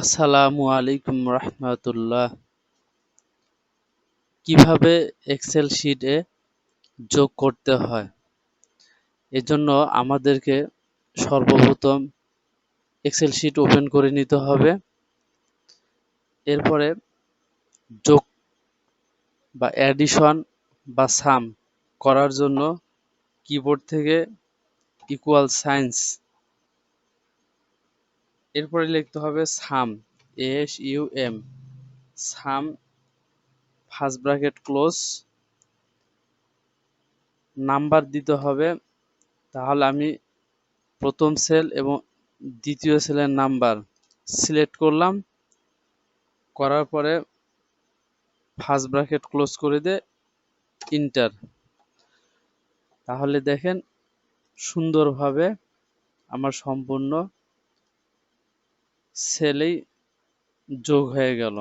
আসসালামু আলাইকুম রহমতুল্লাহ। কিভাবে এক্সেল শিটে যোগ করতে হয়, এজন্য আমাদেরকে সর্বপ্রথম এক্সেল শিট ওপেন করে নিতে হবে। এরপরে যোগ বা অ্যাডিশন বা সাম করার জন্য কিবোর্ড থেকে ইকুয়াল সাইন্স, এরপরে লিখতে হবে সাম, SUM, সাম ফার্স্ট ব্র্যাকেট ক্লোজ, নাম্বার দিতে হবে। তাহলে আমি প্রথম সেল এবং দ্বিতীয় সেলের নাম্বার সিলেক্ট করলাম, করার পরে ফার্স্ট ব্র্যাকেট ক্লোজ করে দিয়ে ইন্টার। তাহলে দেখেন সুন্দরভাবে আমার সম্পূর্ণ সেলেই যোগ হয়ে গেল।